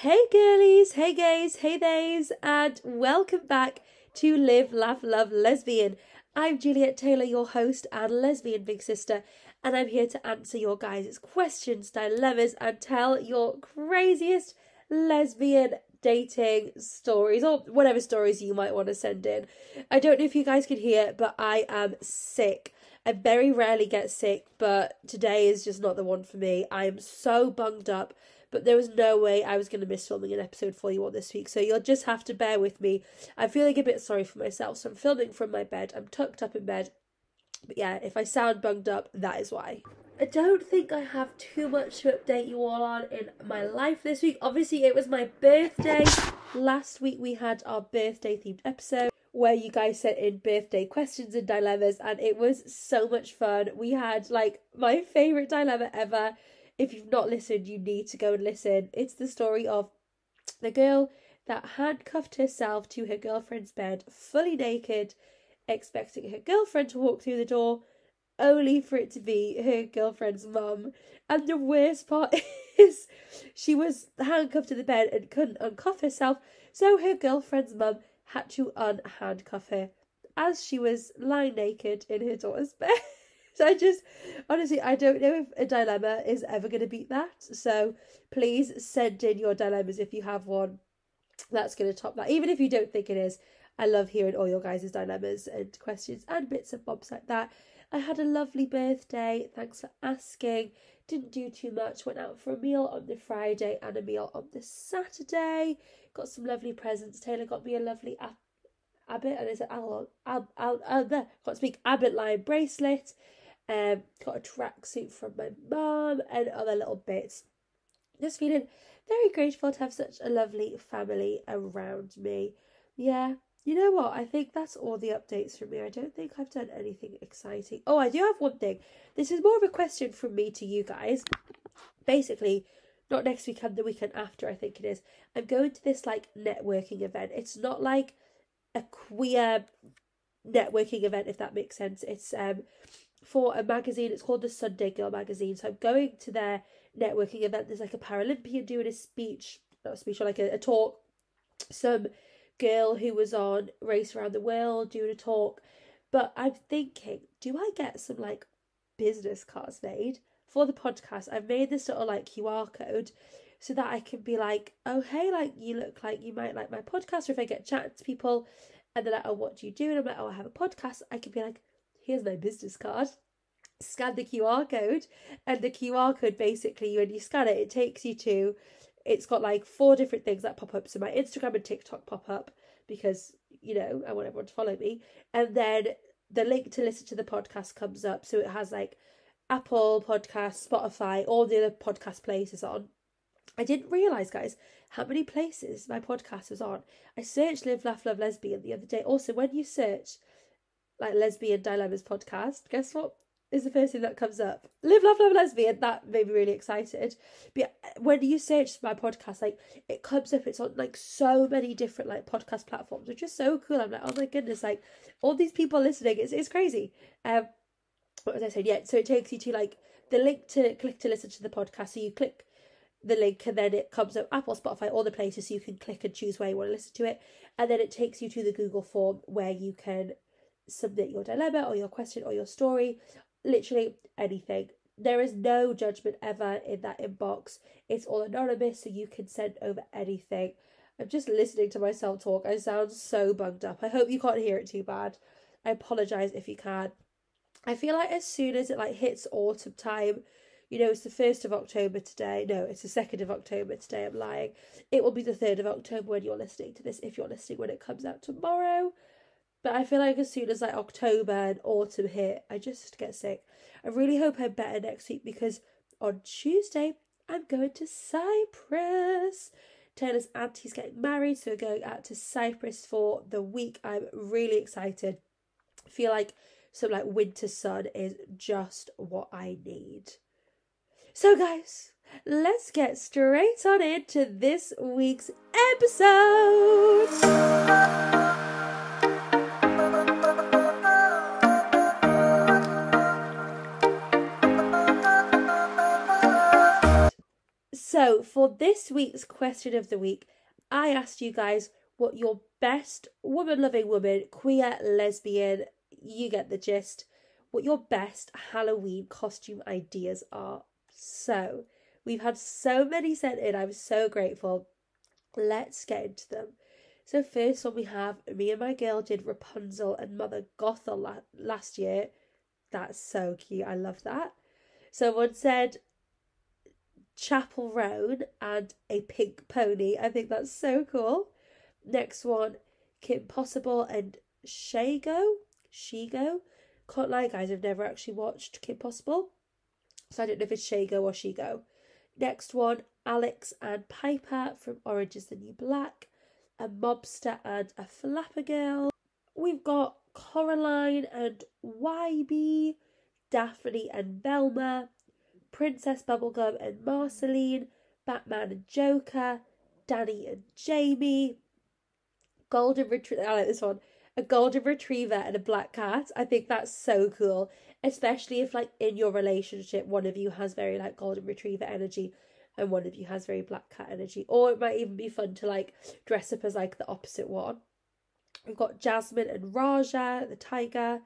Hey girlies, hey gays, hey theys, and welcome back to Live, Laugh, Love, Lesbian. I'm Juliet Taylor, your host and lesbian big sister, and I'm here to answer your guys' questions, dilemmas, and tell your craziest lesbian dating stories, or whatever stories you might want to send in. I don't know if you guys can hear, but I am sick. I very rarely get sick, but today is just not the one for me. I am so bunged up. But there was no way I was going to miss filming an episode for you all this week, so you'll just have to bear with me. I'm feeling a bit sorry for myself, so I'm filming from my bed. I'm tucked up in bed. But yeah, if I sound bunged up, that is why. I don't think I have too much to update you all on in my life this week. Obviously, it was my birthday. Last week we had our birthday-themed episode where you guys sent in birthday questions and dilemmas, and it was so much fun. We had, like, my favourite dilemma ever. If you've not listened, you need to go and listen. It's the story of the girl that handcuffed herself to her girlfriend's bed, fully naked, expecting her girlfriend to walk through the door, only for it to be her girlfriend's mum. And the worst part is she was handcuffed to the bed and couldn't uncuff herself, so her girlfriend's mum had to unhandcuff her as she was lying naked in her daughter's bed. So honestly, I don't know if a dilemma is ever going to beat that. So please send in your dilemmas if you have one that's going to top that. Even if you don't think it is, I love hearing all your guys' dilemmas and questions and bits and bobs like that. I had a lovely birthday. Thanks for asking. Didn't do too much. Went out for a meal on the Friday and a meal on the Saturday. Got some lovely presents. Taylor got me a lovely Abbott, and it's can't speak, Abbott Lion bracelet. Got a tracksuit from my mum and other little bits. Just feeling very grateful to have such a lovely family around me. Yeah, you know what? I think that's all the updates from me. I don't think I've done anything exciting. Oh, I do have one thing. This is more of a question from me to you guys. Basically, not next weekend, the weekend after, I think it is. I'm going to this, like, networking event. It's not like a queer networking event, if that makes sense. It's for a magazine. It's called the Sunday Girl magazine. So I'm going to their networking event. There's like a Paralympian doing a speech, not a speech, or like a talk. Some girl who was on Race Around the World doing a talk. But I'm thinking, do I get some like business cards made for the podcast? I've made this sort of like QR code so that I can be like, oh hey, like you look like you might like my podcast. Or if I get chatting to people and they're like, oh, what do you do? And I'm like, oh, I have a podcast. I can be like, here's my business card. Scan the QR code, and the QR code, basically, when you scan it, it takes you to, it's got like 4 different things that pop up. So my Instagram and TikTok pop up because, you know, I want everyone to follow me. And then the link to listen to the podcast comes up. So it has like Apple Podcasts, Spotify, all the other podcast places on. I didn't realise, guys, how many places my podcast was on. I searched Live, Laugh, Love, Lesbian the other day. Also, when you search like Lesbian Dilemmas podcast, guess what is the first thing that comes up? Live, Laugh, Love, Lesbian. That made me really excited. But yeah, when you search my podcast, like, it comes up, it's on like so many different like podcast platforms, which is so cool. I'm like, oh my goodness, like all these people listening, it's crazy. What was I saying? Yeah, so it takes you to like the link to click to listen to the podcast. So you click the link and then it comes up Apple, Spotify, all the places, so you can click and choose where you want to listen to it. And then it takes you to the Google form where you can submit your dilemma or your question or your story, literally anything. There is no judgment ever in that inbox. It's all anonymous, so you can send over anything. I'm just listening to myself talk. I sound so bunged up. I hope you can't hear it too bad. I apologise if you can. I feel like as soon as it like hits autumn time, you know, it's the 1st of October today. No, it's the 2nd of October today. I'm lying. It will be the 3rd of October when you're listening to this, if you're listening when it comes out tomorrow. But I feel like as soon as like October and autumn hit, I just get sick. I really hope I'm better next week because on Tuesday, I'm going to Cyprus. Taylor's auntie's getting married, so we're going out to Cyprus for the week. I'm really excited. I feel like some like winter sun is just what I need. So guys, let's get straight on into this week's episode. So for this week's question of the week, I asked you guys what your best woman-loving woman, queer, lesbian, you get the gist, what your best Halloween costume ideas are. So we've had so many sent in. I'm so grateful. Let's get into them. So first one we have, me and my girl did Rapunzel and Mother Gothel last year. That's so cute. I love that. Someone said Chapel Roan and a pink pony. I think that's so cool. Next one, Kim Possible and Shigo. Can't lie, guys, I've never actually watched Kim Possible, so I don't know if it's Shigo or Shigo. Next one, Alex and Piper from Orange is the New Black, a mobster and a flapper girl. We've got Coraline and YB, Daphne and Velma, Princess Bubblegum and Marceline, Batman and Joker, Danny and Jamie, Golden Retriever. I like this one. A golden retriever and a black cat. I think that's so cool, especially if like in your relationship one of you has very like golden retriever energy and one of you has very black cat energy, or it might even be fun to like dress up as like the opposite one. We've got Jasmine and Raja, the tiger,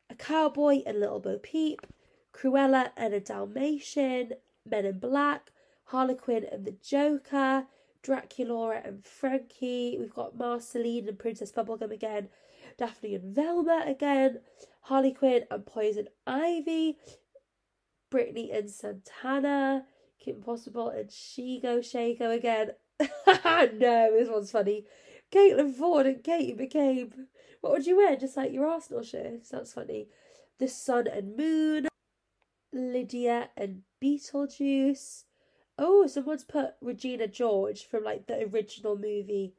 a cowboy and Little Bo Peep, Cruella and a Dalmatian, Men in Black, Harlequin and the Joker, Draculaura and Frankie. We've got Marceline and Princess Bubblegum again, Daphne and Velma again, Harlequin and Poison Ivy, Brittany and Santana, Kim Possible and Shago again. No, this one's funny. Caitlin Ford and Katie McCabe. What would you wear? Just like your Arsenal shirt? That's funny. The Sun and Moon, Lydia and Beetlejuice. Oh, someone's put Regina George from like the original movie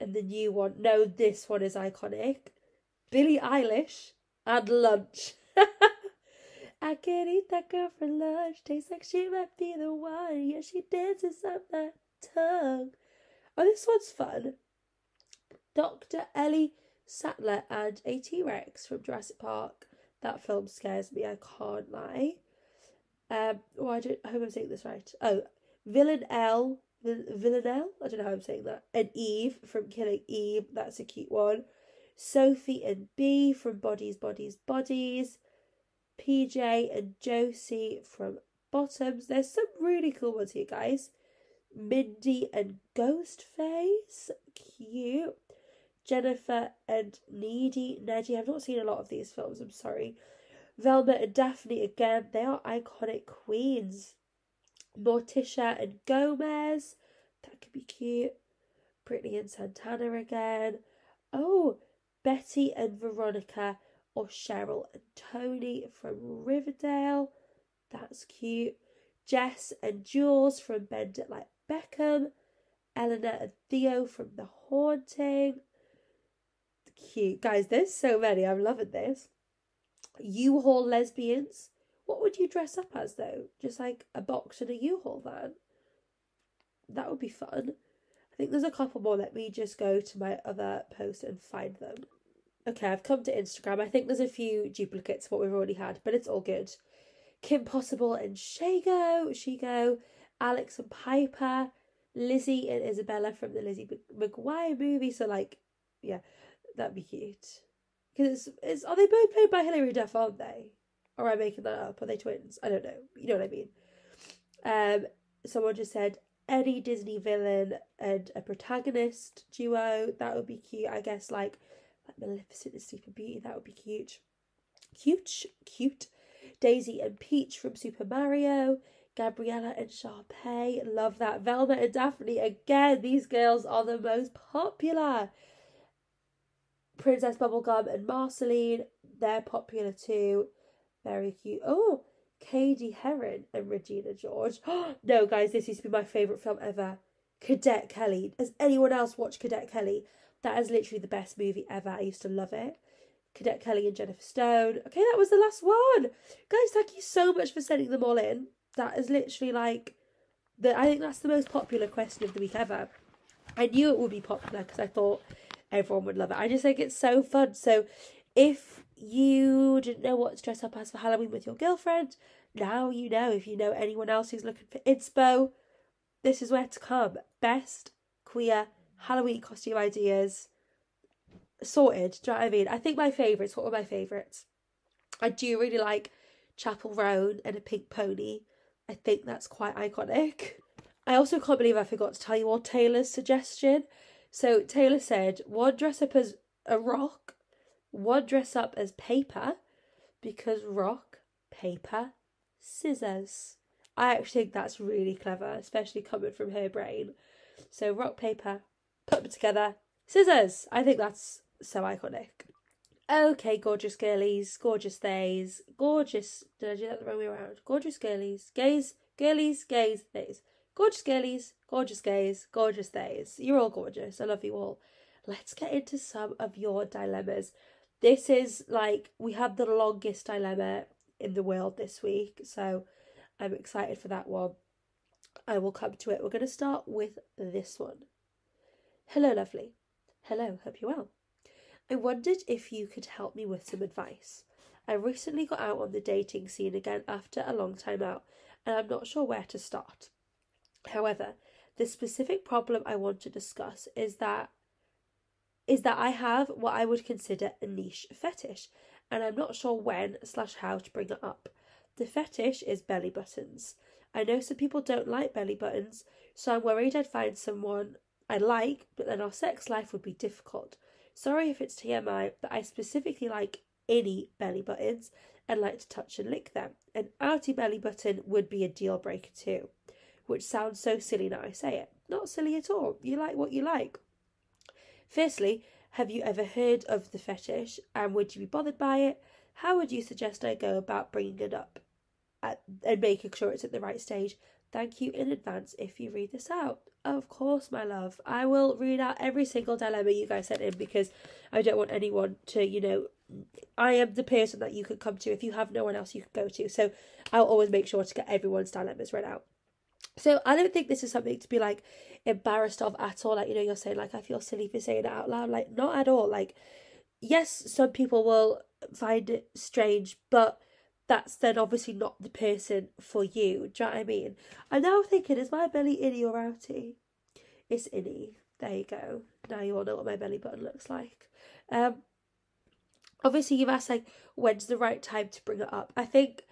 and the new one. No, this one is iconic. Billie Eilish and lunch. I can eat that girl for lunch. Tastes like she might be the one. Yeah, she dances up that tongue. Oh, this one's fun. Dr. Ellie Sattler and a T-Rex from Jurassic Park. That film scares me, I can't lie. I hope I'm saying this right. Oh, Villanelle, I don't know how I'm saying that. And Eve from Killing Eve, that's a cute one. Sophie and B from Bodies, Bodies. PJ and Josie from Bottoms. There's some really cool ones here, guys. Mindy and Ghostface, cute. Jennifer and Neddy. I've not seen a lot of these films, I'm sorry. Velma and Daphne again, they are iconic queens. Morticia and Gomez, that could be cute. Brittany and Santana again. Oh, Betty and Veronica, or Cheryl and Tony from Riverdale, that's cute. Jess and Jules from Bend It Like Beckham. Eleanor and Theo from The Haunting. Cute. Guys, there's so many. I'm loving this. U-Haul lesbians. What would you dress up as though? Just like a box in a U-Haul van? That would be fun. I think there's a couple more. Let me just go to my other post and find them. Okay, I've come to Instagram. I think there's a few duplicates of what we've already had, but it's all good. Kim Possible and Shigo, Alex and Piper, Lizzie and Isabella from the Lizzie McGuire movie. So like, yeah, that'd be cute. Because are they both played by Hilary Duff, aren't they? Or am I making that up? Are they twins? I don't know. You know what I mean. Someone just said any Disney villain and a protagonist duo. That would be cute. I guess like Maleficent and Sleeping Beauty. That would be cute. Cute. Daisy and Peach from Super Mario. Gabriella and Sharpay. Love that. Velma and Daphne. Again, these girls are the most popular. Princess Bubblegum and Marceline. They're popular too. Very cute. Oh, Katie Heron and Regina George. No, guys, this used to be my favourite film ever. Cadet Kelly. Has anyone else watched Cadet Kelly? That is literally the best movie ever. I used to love it. Cadet Kelly and Jennifer Stone. Okay, that was the last one. Guys, thank you so much for sending them all in. That is literally like, I think that's the most popular question of the week ever. I knew it would be popular because I thought everyone would love it. I just think it's so fun. So if you didn't know what to dress up as for Halloween with your girlfriend, now you know. If you know anyone else who's looking for inspo, this is where to come. Best queer Halloween costume ideas sorted. Do you know what I mean? I think my favourites, what were my favourites? I do really like Chapel Roan and a pink pony. I think that's quite iconic. I also can't believe I forgot to tell you all Taylor's suggestion. So Taylor said, one dress up as a rock, one dress up as paper, because rock, paper, scissors. I actually think that's really clever, especially coming from her brain. So rock, paper, put them together, scissors. I think that's so iconic. Okay, gorgeous girlies, gorgeous theys, gorgeous... Did I do that the wrong way around? Gorgeous girlies, gays, girlies, gays, theys. Gorgeous girlies, gorgeous gays, gorgeous theys. You're all gorgeous. I love you all. Let's get into some of your dilemmas. This is like, we have the longest dilemma in the world this week, so I'm excited for that one. I will come to it. We're going to start with this one. Hello, lovely. Hello, hope you're well. I wondered if you could help me with some advice. I recently got out on the dating scene again after a long time out, and I'm not sure where to start. However, the specific problem I want to discuss is that I have what I would consider a niche fetish, and I'm not sure when/how to bring it up. The fetish is belly buttons. I know some people don't like belly buttons, so I'm worried I'd find someone I like, but then our sex life would be difficult. Sorry if it's TMI, but I specifically like any belly buttons and like to touch and lick them. An outie belly button would be a deal breaker too, which sounds so silly now I say it. Not silly at all. You like what you like. Firstly, have you ever heard of the fetish, and would you be bothered by it? How would you suggest I go about bringing it up and making sure it's at the right stage? Thank you in advance if you read this out. Of course, my love. I will read out every single dilemma you guys sent in, because I don't want anyone to, I am the person that you could come to if you have no one else you could go to. So I'll always make sure to get everyone's dilemmas read out. So I don't think this is something to be like embarrassed of at all. Like, you're saying like, I feel silly for saying it out loud. Like, not at all. Like, yes, some people will find it strange, but that's then obviously not the person for you. Do you know what I mean? I'm now thinking, is my belly innie or outie? It's innie. There you go. Now you all know what my belly button looks like. Obviously you've asked like, when's the right time to bring it up? I think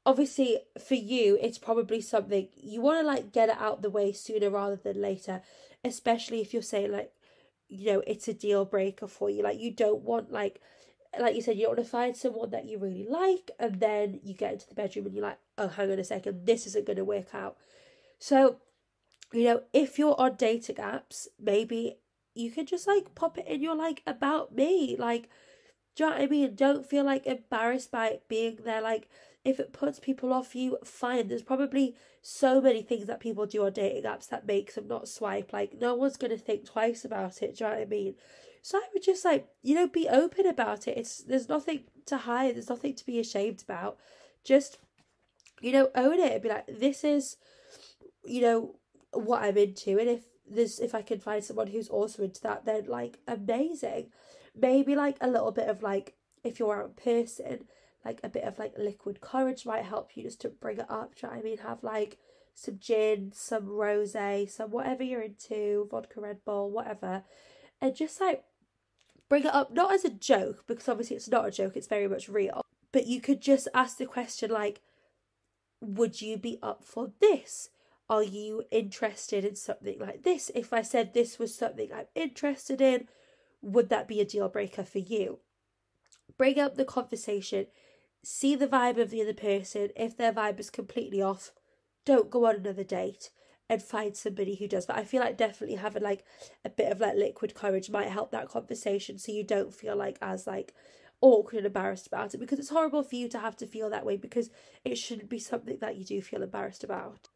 obviously for you, it's probably something you want to like get it out the way sooner rather than later, especially if you're saying like, it's a deal breaker for you. Like, you don't want like you said, you don't want to find someone that you really like and then you get into the bedroom and you're like, oh, hang on a second, this isn't going to work out. So, if you're on dating apps, maybe you could just like pop it in your like about me. Like, do you know what I mean? Don't feel like embarrassed by it being there. Like, if it puts people off you, fine. There's probably so many things that people do on dating apps that makes them not swipe. Like, no one's going to think twice about it. Do you know what I mean? So I would just like, be open about it. There's nothing to hide. There's nothing to be ashamed about. Just, own it and be like, this is, what I'm into. And if I can find someone who's also into that, then like, amazing. Maybe like a little bit of like, if you're out in person, like a bit of like liquid courage might help you just to bring it up. Do you know what I mean? Have like some gin, some rosé, some whatever you're into, vodka, Red Bull, whatever. And just like, bring it up, not as a joke, because obviously it's not a joke, it's very much real. But you could just ask the question like, would you be up for this? Are you interested in something like this? If I said this was something I'm interested in, would that be a deal breaker for you? Bring up the conversation, see the vibe of the other person. If their vibe is completely off, don't go on another date and find somebody who does. But I feel like definitely having like a bit of like liquid courage might help that conversation, so you don't feel like as like awkward and embarrassed about it, because it's horrible for you to have to feel that way, because it shouldn't be something that you do feel embarrassed about.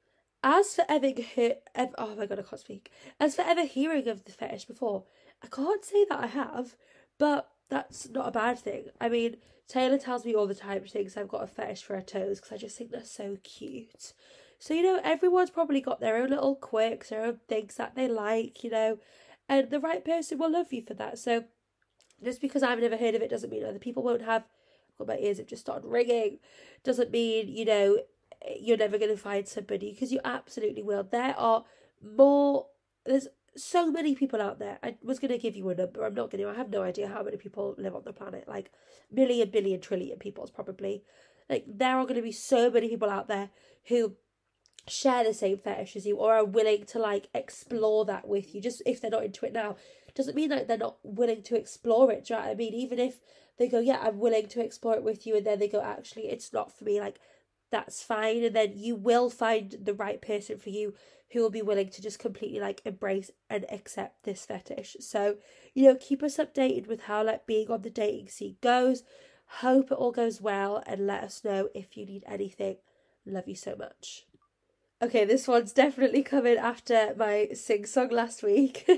As for oh my god, I can't speak. As for ever hearing of the fetish before, I can't say that I have, but that's not a bad thing. I mean, Taylor tells me all the time she thinks I've got a fetish for her toes, because I just think they're so cute. So, everyone's probably got their own little quirks, their own things that they like, and the right person will love you for that. So, just because I've never heard of it doesn't mean other people won't have. God, my ears have just started ringing. Doesn't mean, you're never going to find somebody, because you absolutely will. There's so many people out there. I was going to give you a number, I'm not going to. I have no idea how many people live on the planet, like million, billion, trillion people probably. Like, there are going to be so many people out there who share the same fetish as you, or are willing to like explore that with you. Just if they're not into it now, doesn't mean like they're not willing to explore it. Do you know what I mean? Even if they go, yeah, I'm willing to explore it with you, and then they go, actually, it's not for me, like, that's fine. And then you will find the right person for you who will be willing to just completely like embrace and accept this fetish. So, you know, keep us updated with how like being on the dating scene goes. Hope it all goes well, and let us know if you need anything. Love you so much. Okay, this one's definitely coming after my sing-song last week.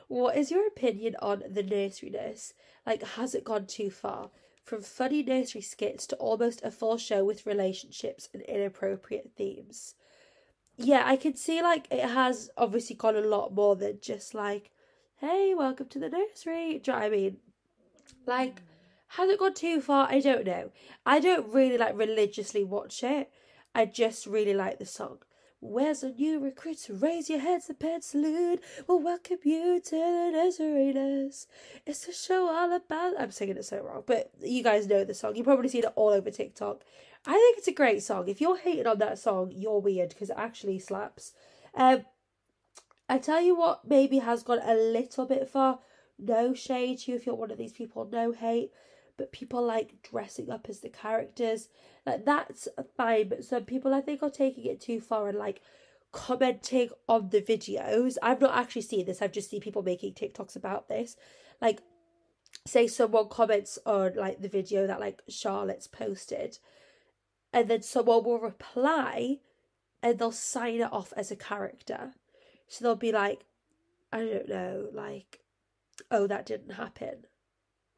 What is your opinion on the nursery nurse? Like, has it gone too far? From funny nursery skits to almost a full show with relationships and inappropriate themes. Yeah, I can see like it has obviously gone a lot more than just like, hey, welcome to the nursery. Do you know what I mean? Like, has it gone too far? I don't know. I don't really like religiously watch it. I just really like the song. Where's a new recruit? Raise your heads and pen salute. We'll welcome you to the nursery nurse. It's a show all about... I'm singing it so wrong, but you guys know the song. You've probably seen it all over TikTok. I think it's a great song. If you're hating on that song, you're weird, because it actually slaps. I tell you what maybe has gone a little bit far. No shade to you if you're one of these people, no hate. But people like dressing up as the characters, like, that's fine. But some people, I think, are taking it too far and like commenting on the videos. I've not actually seen this, I've just seen people making TikToks about this. Like, say someone comments on like the video that like Charlotte's posted, and then someone will reply and they'll sign it off as a character. So they'll be like, I don't know, like, oh, that didn't happen,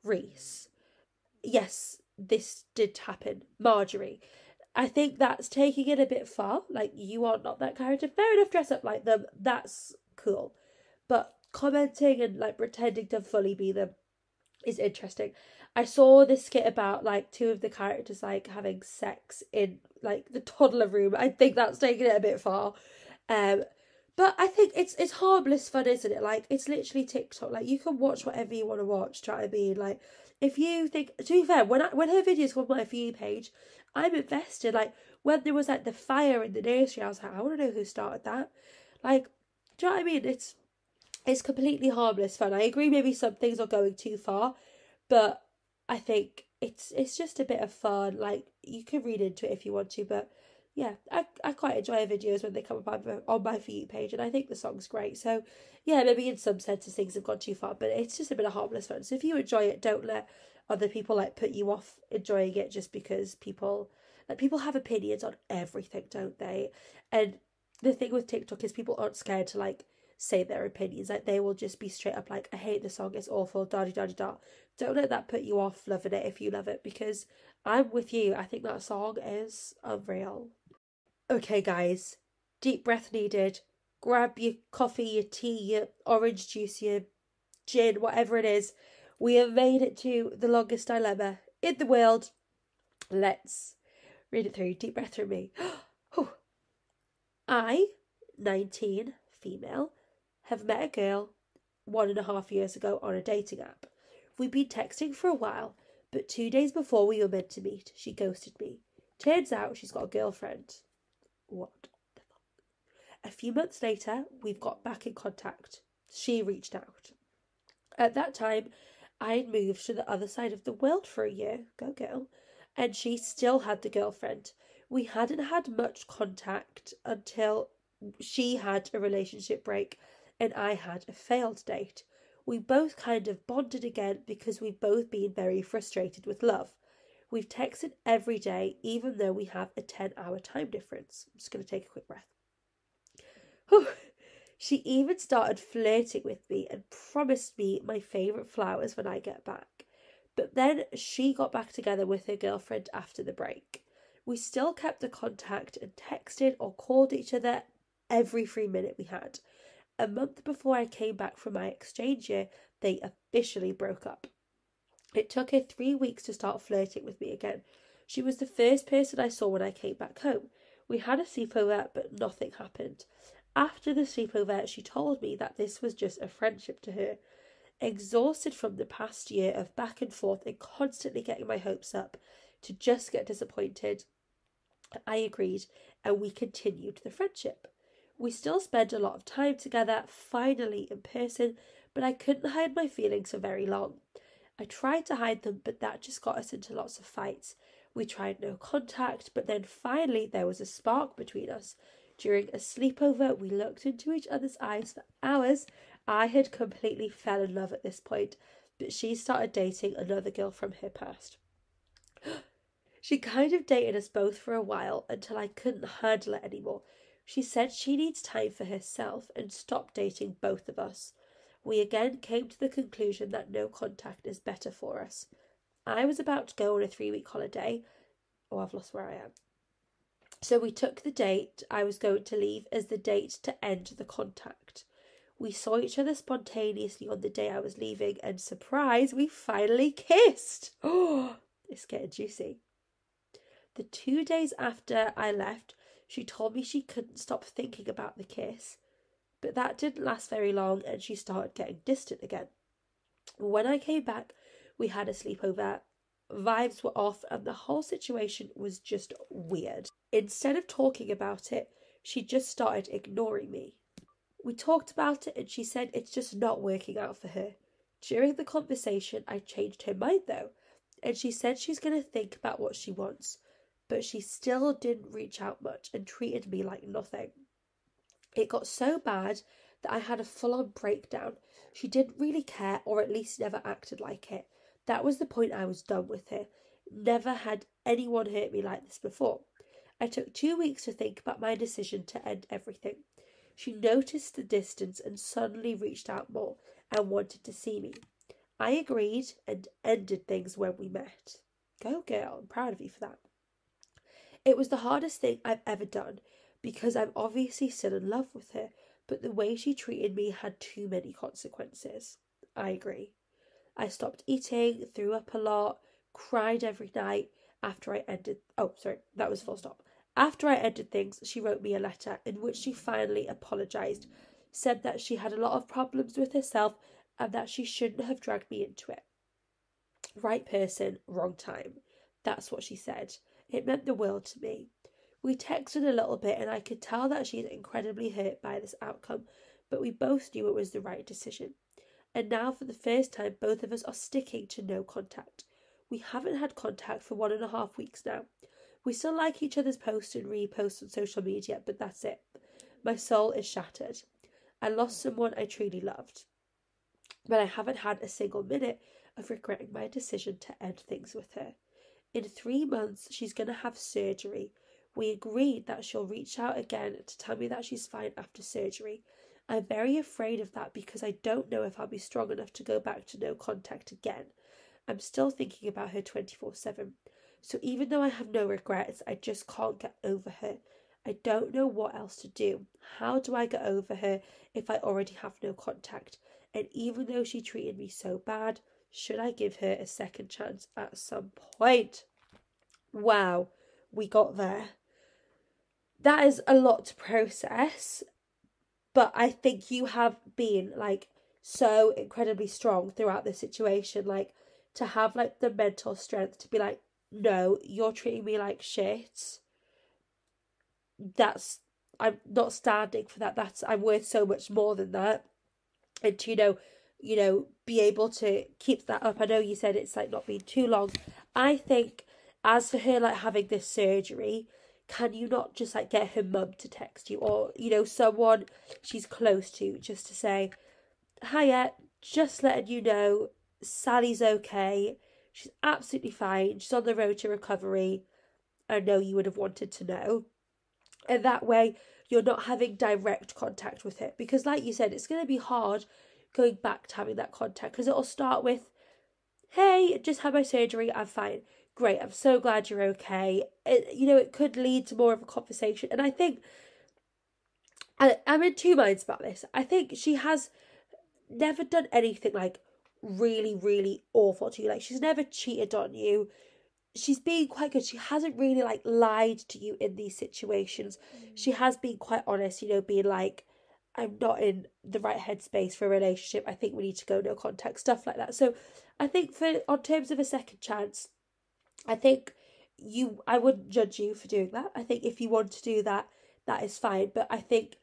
Reese. Yes, this did happen, Marjorie. I think that's taking it a bit far. Like, you are not that character. Fair enough, dress up like them. That's cool. But commenting and like pretending to fully be them is interesting. I saw this skit about like two of the characters like having sex in like the toddler room. I think that's taking it a bit far. But I think it's harmless fun, isn't it? Like, it's literally TikTok. Like, you can watch whatever you want to watch. Do you know what I mean? Like, if you think, to be fair, when her videos come on my For You page, I'm invested. Like, when there was like the fire in the nursery, I was like, I want to know who started that. Like, do you know what I mean? It's completely harmless fun. I agree, maybe some things are going too far, but I think it's just a bit of fun. Like, you can read into it if you want to, but yeah, I quite enjoy videos when they come up on my For You page, and I think the song's great. So yeah, maybe in some senses things have gone too far, but it's just a bit of harmless fun. So if you enjoy it, don't let other people like put you off enjoying it just because people have opinions on everything, don't they? And the thing with TikTok is people aren't scared to like say their opinions. Like, they will just be straight up like, I hate the song, it's awful, da da da da. Don't let that put you off loving it if you love it, because I'm with you. I think that song is unreal. Okay, guys, deep breath needed. Grab your coffee, your tea, your orange juice, your gin, whatever it is. We have made it to the longest dilemma in the world. Let's read it through. Deep breath through me. I, 19, female, have met a girl 1.5 years ago on a dating app. We've been texting for a while, but 2 days before we were meant to meet, she ghosted me. Turns out she's got a girlfriend. What the fuck? A few months later, we've got back in contact. She reached out. At that time, I'd moved to the other side of the world for a year. Go girl. And she still had the girlfriend. We hadn't had much contact until she had a relationship break and I had a failed date. We both kind of bonded again because we've both been very frustrated with love. We've texted every day, even though we have a 10-hour time difference. I'm just going to take a quick breath. Whew. She even started flirting with me and promised me my favourite flowers when I get back. But then she got back together with her girlfriend after the break. We still kept the contact and texted or called each other every free minute we had. A month before I came back from my exchange year, they officially broke up. It took her 3 weeks to start flirting with me again. She was the first person I saw when I came back home. We had a sleepover, but nothing happened. After the sleepover, she told me that this was just a friendship to her. Exhausted from the past year of back and forth and constantly getting my hopes up to just get disappointed, I agreed, and we continued the friendship. We still spent a lot of time together, finally in person, but I couldn't hide my feelings for very long. I tried to hide them, but that just got us into lots of fights. We tried no contact, but then finally there was a spark between us. During a sleepover, we looked into each other's eyes for hours. I had completely fell in love at this point, but she started dating another girl from her past. She kind of dated us both for a while until I couldn't handle it anymore. She said she needs time for herself and stopped dating both of us. We again came to the conclusion that no contact is better for us. I was about to go on a 3-week holiday. Oh, I've lost where I am. So we took the date I was going to leave as the date to end the contact. We saw each other spontaneously on the day I was leaving, and surprise, we finally kissed. Oh, it's getting juicy. The 2 days after I left, she told me she couldn't stop thinking about the kiss, but that didn't last very long and she started getting distant again. When I came back, we had a sleepover. Vibes were off and the whole situation was just weird. Instead of talking about it, she just started ignoring me. We talked about it and she said it's just not working out for her. During the conversation, I changed her mind though, and she said she's going to think about what she wants, but she still didn't reach out much and treated me like nothing. It got so bad that I had a full-on breakdown. She didn't really care, or at least never acted like it. That was the point I was done with her. Never had anyone hurt me like this before. I took 2 weeks to think about my decision to end everything. She noticed the distance and suddenly reached out more and wanted to see me. I agreed and ended things when we met. Go girl, I'm proud of you for that. It was the hardest thing I've ever done because I'm obviously still in love with her, but the way she treated me had too many consequences. I agree. I stopped eating, threw up a lot, cried every night after I ended... Oh, sorry, that was full stop. After I ended things, she wrote me a letter in which she finally apologised, said that she had a lot of problems with herself and that she shouldn't have dragged me into it. Right person, wrong time. That's what she said. It meant the world to me. We texted a little bit and I could tell that she's incredibly hurt by this outcome, but we both knew it was the right decision. And now for the first time, both of us are sticking to no contact. We haven't had contact for 1.5 weeks now. We still like each other's posts and reposts on social media, but that's it. My soul is shattered. I lost someone I truly loved. But I haven't had a single minute of regretting my decision to end things with her. In 3 months, she's going to have surgery. We agreed that she'll reach out again to tell me that she's fine after surgery. I'm very afraid of that because I don't know if I'll be strong enough to go back to no contact again. I'm still thinking about her 24/7. So even though I have no regrets, I just can't get over her. I don't know what else to do. How do I get over her if I already have no contact? And even though she treated me so bad, should I give her a second chance at some point? Wow, we got there. That is a lot to process, but I think you have been like so incredibly strong throughout this situation, like to have like the mental strength to be like, no, you're treating me like shit. I'm not standing for that. I'm worth so much more than that. And to, be able to keep that up. I know you said it's like not been too long. I think as for her like having this surgery, can you not just like get her mum to text you or, someone she's close to just to say, hiya, just letting you know Sally's okay. She's absolutely fine. She's on the road to recovery. I know you would have wanted to know. And that way you're not having direct contact with her. Because like you said, it's going to be hard going back to having that contact. Because it'll start with, hey, just had my surgery. I'm fine. Great. I'm so glad you're okay. It could lead to more of a conversation. And I think, I'm in two minds about this. I think she has never done anything like really, really awful to you. Like she's never cheated on you. she's been quite good. She hasn't really like lied to you in these situations. She has been quite honest, you know, being like, I'm not in the right headspace for a relationship. I think we need to go no contact, stuff like that. So I think for on terms of a second chance, I think I wouldn't judge you for doing that. I think if you want to do that, that is fine. But I think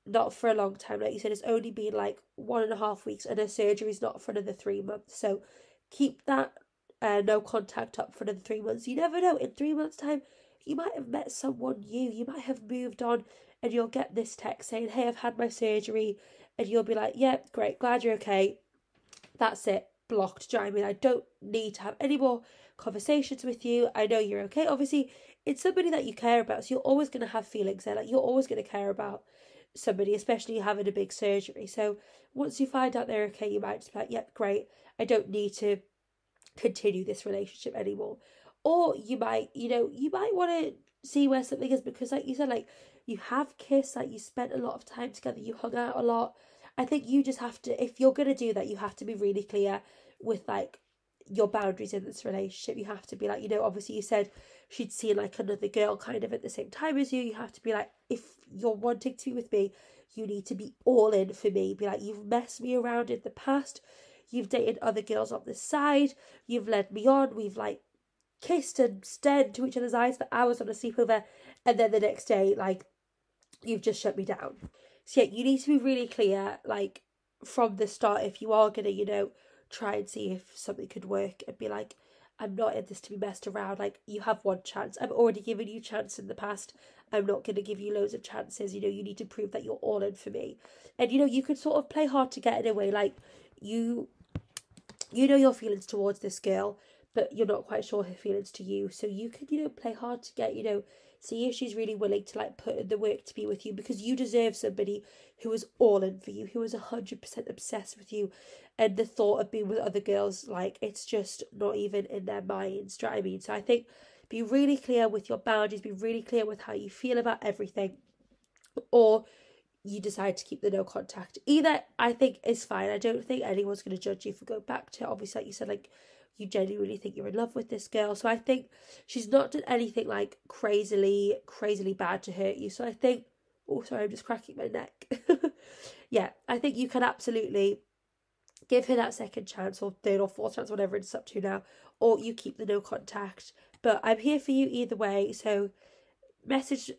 not for a long time. Like you said, it's only been like 1.5 weeks, and her surgery's not for another 3 months. So keep that no contact up for another 3 months. You never know. In 3 months' time, you might have met someone new. You might have moved on, and you'll get this text saying, "Hey, I've had my surgery," and you'll be like, "Yeah, great, glad you're okay." That's it. Blocked. Do you know what I mean? I don't need to have any more conversations with you. I know you're okay. Obviously, it's somebody that you care about, so you're always going to have feelings there. Like, you're always going to care about somebody, especially having a big surgery. So once you find out they're okay, you might just be like, yep, great. I don't need to continue this relationship anymore. Or you might, you might want to see where something is, because like you said, like, you have kissed, like, you spent a lot of time together, you hung out a lot. I think you just have to, if you're going to do that, you have to be really clear with, like, your boundaries in this relationship. You have to be like, obviously you said she'd seen, like, another girl kind of at the same time as you. You have to be like, if you're wanting to be with me, you need to be all in for me. Be like, you've messed me around in the past. You've dated other girls on the side. You've led me on. We've, like, kissed and stared into each other's eyes for hours on a sleepover. And then the next day, like, you've just shut me down. So yeah, you need to be really clear, like, from the start, if you are going to, try and see if something could work, and be like, I'm not in this to be messed around. Like, you have one chance. I've already given you chance in the past. I'm not going to give you loads of chances. You need to prove that you're all in for me. And, you could sort of play hard to get in a way. Like, you know your feelings towards this girl, but you're not quite sure her feelings to you. So you could, play hard to get, see if she's really willing to, like, put in the work to be with you, because you deserve somebody who is all in for you, who is 100% obsessed with you. And the thought of being with other girls, like, it's just not even in their minds. Do you know what I mean? So I think be really clear with your boundaries, be really clear with how you feel about everything, or you decide to keep the no contact. Either, I think, is fine. I don't think anyone's going to judge you for going back to it. Obviously, like you said, like, you genuinely think you're in love with this girl. So I think she's not done anything, like, crazily bad to hurt you. So I think, oh, sorry, I'm just cracking my neck. Yeah, I think you can absolutely give her that second chance, or third or fourth chance, whatever it's up to now, or you keep the no contact. But I'm here for you either way. So message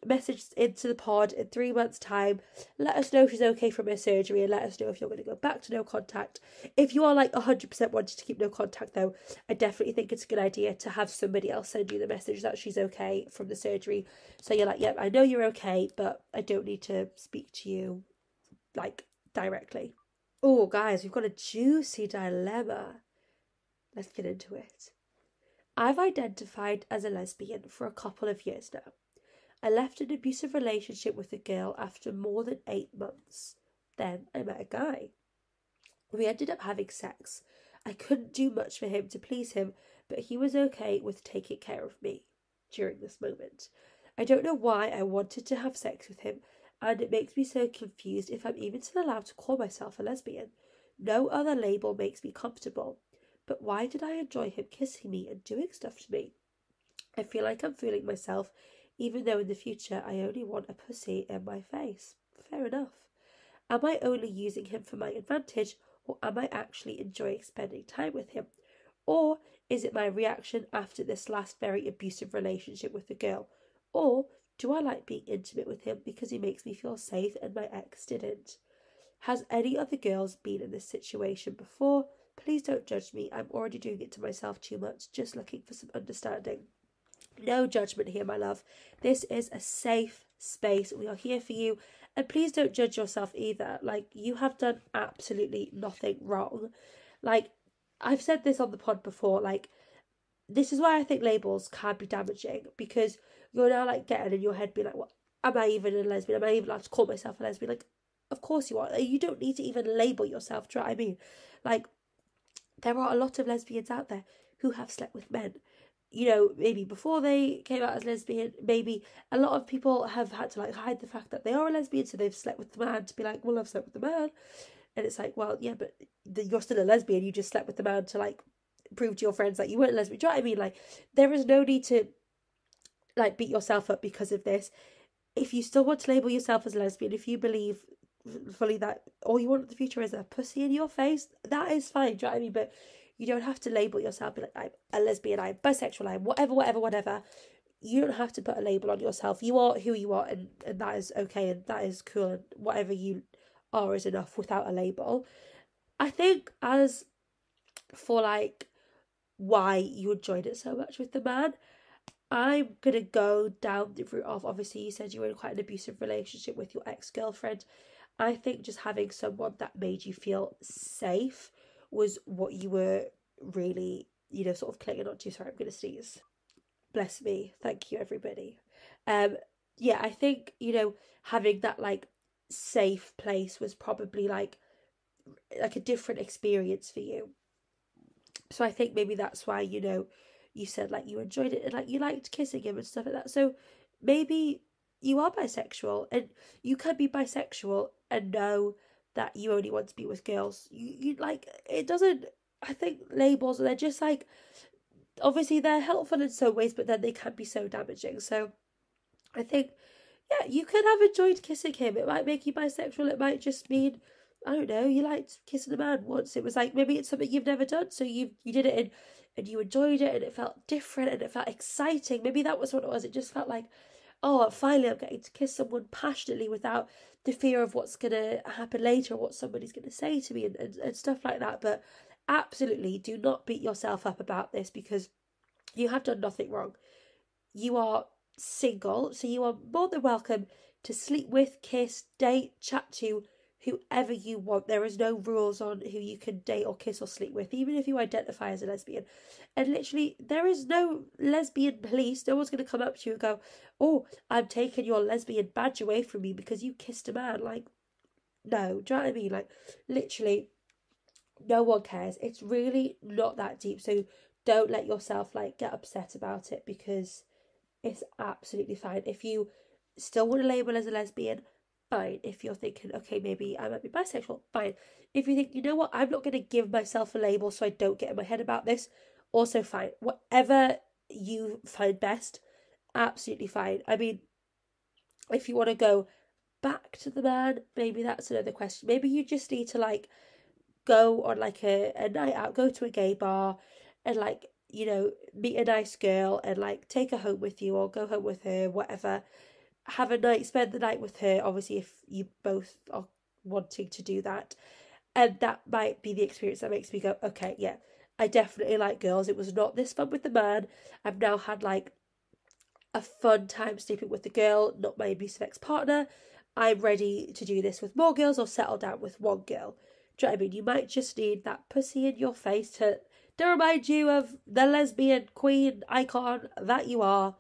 into the pod in 3 months' time. Let us know if she's okay from her surgery, and let us know if you're going to go back to no contact. If you are, like, 100% wanting to keep no contact, though, I definitely think it's a good idea to have somebody else send you the message that she's okay from the surgery. So you're like, yep, I know you're okay, but I don't need to speak to you, like, directly. Oh, guys, we've got a juicy dilemma. Let's get into it. I've identified as a lesbian for a couple of years now. I left an abusive relationship with a girl after more than 8 months. Then I met a guy. We ended up having sex. I couldn't do much for him to please him, but he was okay with taking care of me during this moment. I don't know why I wanted to have sex with him, and it makes me so confused if I'm even still allowed to call myself a lesbian. No other label makes me comfortable. But why did I enjoy him kissing me and doing stuff to me? I feel like I'm fooling myself, even though in the future I only want a pussy in my face. Fair enough. Am I only using him for my advantage, or am I actually enjoying spending time with him? Or is it my reaction after this last very abusive relationship with the girl? Or do I like being intimate with him because he makes me feel safe and my ex didn't? Has any other girls been in this situation before? Please don't judge me. I'm already doing it to myself too much, just looking for some understanding. No judgment here, my love. This is a safe space. We are here for you. And please don't judge yourself either. Like, you have done absolutely nothing wrong. Like, I've said this on the pod before, like, this is why I think labels can be damaging, because you're now, like, getting in your head being like, what, am I even a lesbian? Am I even allowed to call myself a lesbian? Like, of course you are. You don't need to even label yourself, do you know what I mean? Like, there are a lot of lesbians out there who have slept with men. Maybe before they came out as lesbian, maybe a lot of people have had to, like, hide the fact that they are a lesbian, so they've slept with the man to be like, well, I've slept with the man. And it's like, well, yeah, but you're still a lesbian, you just slept with the man to, like, prove to your friends that you weren't lesbian. Do you know what I mean? Like, there is no need to, like, beat yourself up because of this. If you still want to label yourself as lesbian, if you believe fully that all you want in the future is a pussy in your face, that is fine. Do you know what I mean? But you don't have to label yourself, be like, I'm a lesbian, I'm bisexual, I'm whatever. You don't have to put a label on yourself. You are who you are, and that is okay, and that is cool, and whatever you are is enough without a label. I think as for, like, why you enjoyed it so much with the man, I'm gonna go down the route of, obviously you said you were in quite an abusive relationship with your ex-girlfriend. I think just having someone that made you feel safe was what you were really, sort of clinging on to. Sorry, I'm gonna sneeze. Bless me. Thank you, everybody. Yeah, I think, having that, like, safe place was probably like a different experience for you. So I think maybe that's why, you said, like, you enjoyed it and, like, you liked kissing him and stuff like that. So maybe you are bisexual, and you can be bisexual and know that you only want to be with girls. You like, it doesn't, I think labels, they're just like, obviously they're helpful in some ways, but then they can be so damaging. So I think, yeah, you could have enjoyed kissing him. It might make you bisexual. It might just mean, I don't know, you liked kissing a man once. It was like, maybe it's something you've never done, so you did it and you enjoyed it, and it felt different and it felt exciting. Maybe that was what it was. It just felt like, oh, finally I'm getting to kiss someone passionately without the fear of what's going to happen later, or what somebody's going to say to me, and stuff like that. But absolutely, do not beat yourself up about this, because you have done nothing wrong. You are single, so you are more than welcome to sleep with, kiss, date, chat to whoever you want. There is no rules on who you can date or kiss or sleep with, even if you identify as a lesbian. And literally, there is no lesbian police. No one's going to come up to you and go, oh, I'm taking your lesbian badge away from you because you kissed a man. Like, no, do you know what I mean? Like, literally, no one cares. It's really not that deep. So don't let yourself, like, get upset about it, because it's absolutely fine. If you still want to label as a lesbian, fine. If you're thinking, okay, maybe I might be bisexual, fine. If you think, you know what, I'm not going to give myself a label so I don't get in my head about this, also fine. Whatever you find best, absolutely fine. I mean, if you want to go back to the man, maybe that's another question. Maybe you just need to, like, go on, like, a night out, go to a gay bar and, like, meet a nice girl and, like, take her home with you, or go home with her, whatever. Have a night, spend the night with her, obviously, if you both are wanting to do that. And that might be the experience that makes me go, okay, yeah, I definitely like girls. It was not this fun with the man. I've now had, like, a fun time sleeping with the girl, not my abusive ex-partner. I'm ready to do this with more girls, or settle down with one girl. Do you know what I mean? You might just need that pussy in your face to remind you of the lesbian queen icon that you are,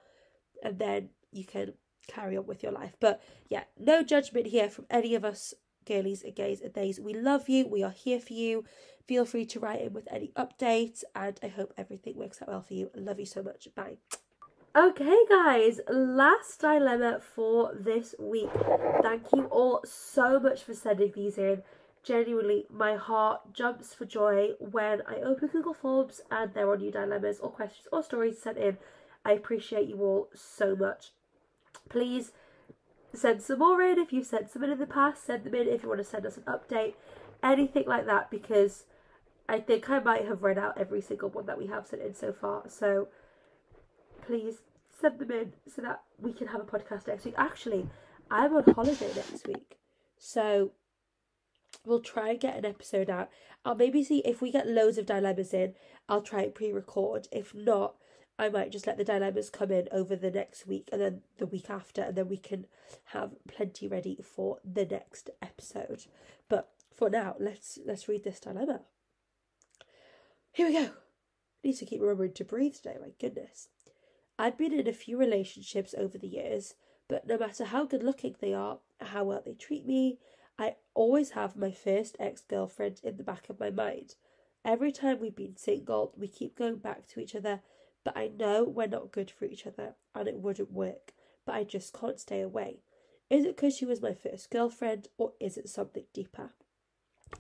and then you can carry on with your life. But yeah, no judgment here from any of us, girlies and gays and theys. We love you. We are here for you. Feel free to write in with any updates, and I hope everything works out well for you. I love you so much. Bye. Okay, guys, last dilemma for this week. Thank you all so much for sending these in. Genuinely, my heart jumps for joy when I open Google Forms and there are new dilemmas or questions or stories sent in. I appreciate you all so much. Please send some more in. If you've sent some in the past, send them in. If you want to send us an update, anything like that, because I think I might have read out every single one that we have sent in so far. So please send them in so that we can have a podcast next week. Actually, I'm on holiday next week, so we'll try and get an episode out. I'll maybe see if we get loads of dilemmas in. I'll try and pre-record. If not, I might just let the dilemmas come in over the next week and then the week after, and then we can have plenty ready for the next episode. But for now, let's read this dilemma. Here we go. I need to keep remembering to breathe today, my goodness. I've been in a few relationships over the years, but no matter how good looking they are, how well they treat me, I always have my first ex-girlfriend in the back of my mind. Every time we've been single, we keep going back to each other, but I know we're not good for each other and it wouldn't work, but I just can't stay away. Is it because she was my first girlfriend, or is it something deeper?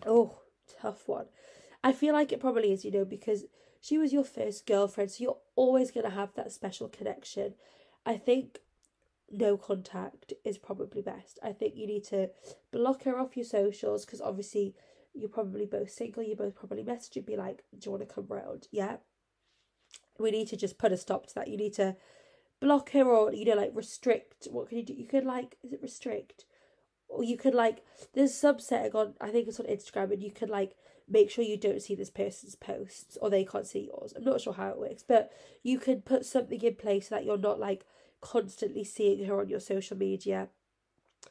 Oh, tough one. I feel like it probably is, you know, because she was your first girlfriend, so you're always going to have that special connection. I think no contact is probably best. I think you need to block her off your socials, because obviously you're probably both single, you both probably message and be like, do you want to come round? Yeah. We need to just put a stop to that. You need to block her, or, you know, like restrict. What can you do? You could like, is it restrict? Or you could like, there's some setting on, I think it's on Instagram, and you could like make sure you don't see this person's posts, or they can't see yours. I'm not sure how it works, but you could put something in place so that you're not like constantly seeing her on your social media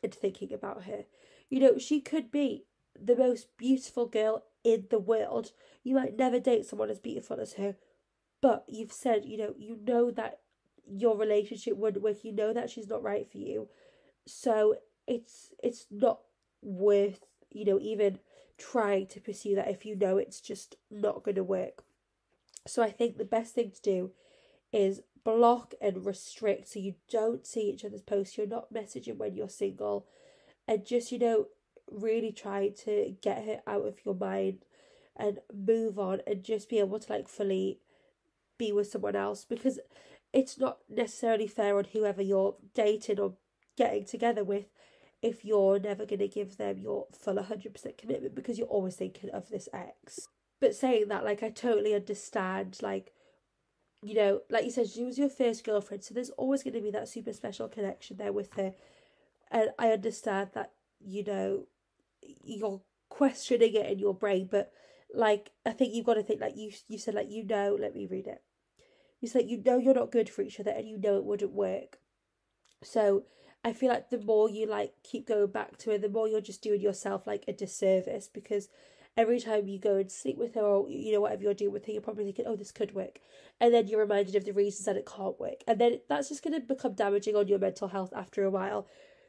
and thinking about her. You know, she could be the most beautiful girl in the world. You might never date someone as beautiful as her, but you've said, you know that your relationship wouldn't work. You know that she's not right for you. So it's not worth, even trying to pursue that if you know it's just not going to work. So I think the best thing to do is block and restrict, so you don't see each other's posts, you're not messaging when you're single, and just, really try to get her out of your mind and move on, and just be able to like fully be with someone else, because it's not necessarily fair on whoever you're dating or getting together with if you're never going to give them your full 100% commitment, because you're always thinking of this ex. But saying that, like, I totally understand, like, like you said, she was your first girlfriend, so there's always going to be that super special connection there with her. And I understand that, you're questioning it in your brain, but, like, I think you've got to think, like, you said, like, let me read it. You said, you're not good for each other, and it wouldn't work. So I feel like the more you, like, keep going back to her, the more you're just doing yourself, like, a disservice, because every time you go and sleep with her, or, whatever you're doing with her, you're probably thinking, oh, this could work. And then you're reminded of the reasons that it can't work. And then that's just going to become damaging on your mental health after a while.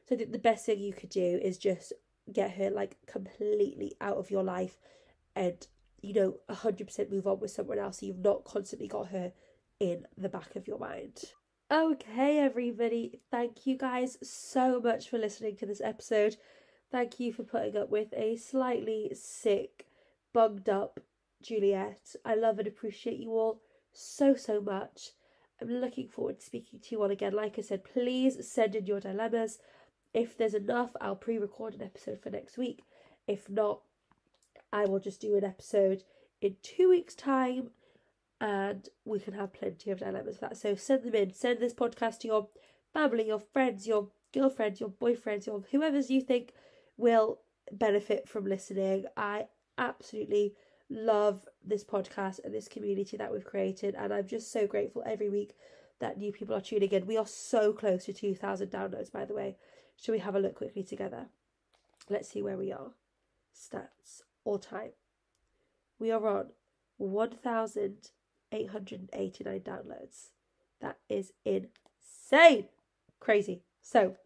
So I think the best thing you could do is just get her, like, completely out of your life and, 100% move on with someone else, so you've not constantly got her in the back of your mind. Okay, everybody, thank you guys so much for listening to this episode. Thank you for putting up with a slightly sick, bunged up Juliet. I love and appreciate you all so much. I'm looking forward to speaking to you all again. Like I said, please send in your dilemmas. If there's enough, I'll pre-record an episode for next week. If not, I will just do an episode in 2 weeks' time, and we can have plenty of dilemmas for that. So send them in. Send this podcast to your family, your friends, your girlfriends, your boyfriends, your whoever's you think will benefit from listening. I absolutely love this podcast and this community that we've created, and I'm just so grateful every week that new people are tuning in. We are so close to 2,000 downloads, by the way. Shall we have a look quickly together? Let's see where we are. Stats, all time. We are on 1,889 downloads. That is insane. Crazy. So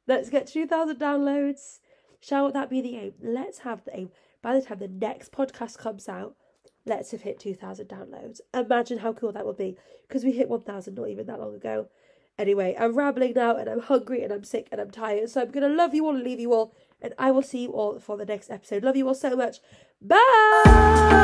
let's get to 2,000 downloads. Shall that be the aim? Let's have the aim. By the time the next podcast comes out, let's have hit 2,000 downloads. Imagine how cool that would be, because we hit 1,000 not even that long ago. Anyway, I'm rambling now, and I'm hungry, and I'm sick, and I'm tired. So I'm going to love you all and leave you all, and I will see you all for the next episode. Love you all so much. Bye!